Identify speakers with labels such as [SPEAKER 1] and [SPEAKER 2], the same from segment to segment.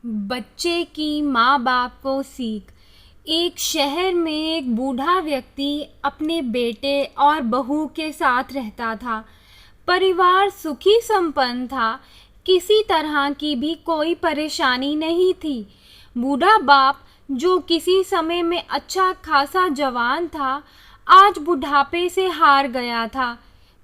[SPEAKER 1] बच्चे की माँ बाप को सीख। एक शहर में एक बूढ़ा व्यक्ति अपने बेटे और बहू के साथ रहता था। परिवार सुखी संपन्न था, किसी तरह की भी कोई परेशानी नहीं थी। बूढ़ा बाप, जो किसी समय में अच्छा खासा जवान था, आज बुढ़ापे से हार गया था।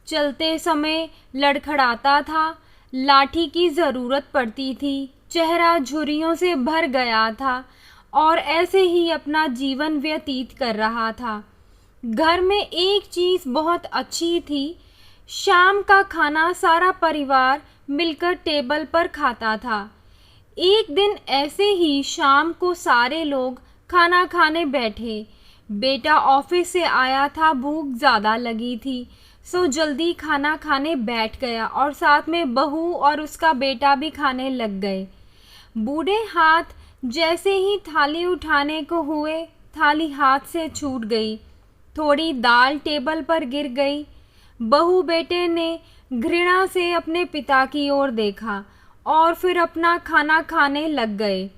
[SPEAKER 1] चलते समय लड़खड़ाता था, लाठी की ज़रूरत पड़ती थी, चेहरा झुर्रियों से भर गया था और ऐसे ही अपना जीवन व्यतीत कर रहा था। घर में एक चीज़ बहुत अच्छी थी, शाम का खाना सारा परिवार मिलकर टेबल पर खाता था। एक दिन ऐसे ही शाम को सारे लोग खाना खाने बैठे। बेटा ऑफिस से आया था, भूख ज़्यादा लगी थी, सो जल्दी खाना खाने बैठ गया और साथ में बहू और उसका बेटा भी खाने लग गए। बूढ़े हाथ जैसे ही थाली उठाने को हुए, थाली हाथ से छूट गई। थोड़ी दाल टेबल पर गिर गई। बहू बेटे ने घृणा से अपने पिता की ओर देखा और फिर अपना खाना खाने लग गए।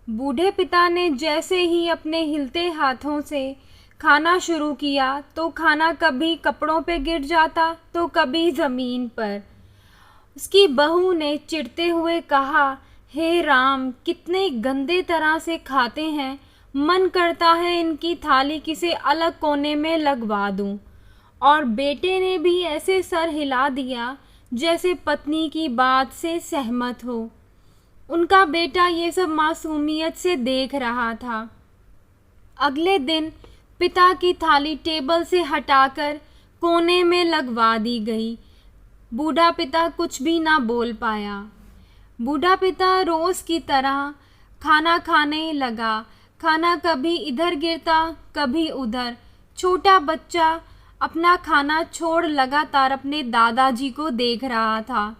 [SPEAKER 1] बूढ़े पिता ने जैसे ही अपने हिलते हाथों से खाना शुरू किया तो खाना कभी कपड़ों पे गिर जाता तो कभी ज़मीन पर। उसकी बहू ने चिढ़ते हुए कहा, हे राम, कितने गंदे तरह से खाते हैं, मन करता है इनकी थाली किसी अलग कोने में लगवा दूं। और बेटे ने भी ऐसे सर हिला दिया जैसे पत्नी की बात से सहमत हो। उनका बेटा ये सब मासूमियत से देख रहा था। अगले दिन पिता की थाली टेबल से हटाकर कोने में लगवा दी गई। बूढ़ा पिता कुछ भी ना बोल पाया। बूढ़ा पिता रोज़ की तरह खाना खाने लगा। खाना कभी इधर गिरता कभी उधर। छोटा बच्चा अपना खाना छोड़ लगातार अपने दादाजी को देख रहा था।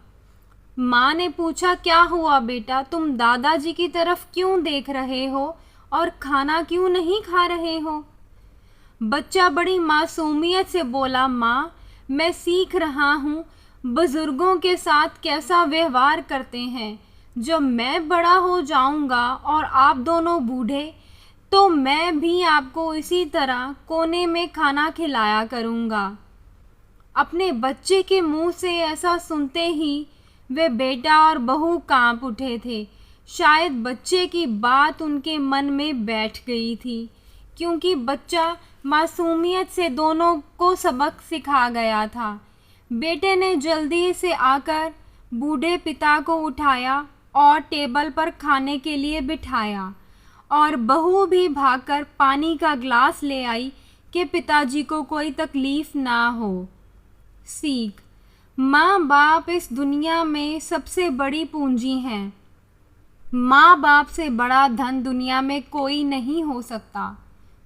[SPEAKER 1] माँ ने पूछा, क्या हुआ बेटा, तुम दादाजी की तरफ क्यों देख रहे हो और खाना क्यों नहीं खा रहे हो? बच्चा बड़ी मासूमियत से बोला, माँ, मैं सीख रहा हूँ बुजुर्गों के साथ कैसा व्यवहार करते हैं। जब मैं बड़ा हो जाऊँगा और आप दोनों बूढ़े, तो मैं भी आपको इसी तरह कोने में खाना खिलाया करूँगा। अपने बच्चे के मुंह से ऐसा सुनते ही वे बेटा और बहू कांप उठे थे। शायद बच्चे की बात उनके मन में बैठ गई थी, क्योंकि बच्चा मासूमियत से दोनों को सबक सिखा गया था। बेटे ने जल्दी से आकर बूढ़े पिता को उठाया और टेबल पर खाने के लिए बिठाया, और बहू भी भागकर पानी का ग्लास ले आई कि पिताजी को कोई तकलीफ ना हो। सीख। माँ बाप इस दुनिया में सबसे बड़ी पूंजी हैं। माँ बाप से बड़ा धन दुनिया में कोई नहीं हो सकता।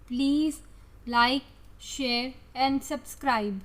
[SPEAKER 1] Please like, share and subscribe.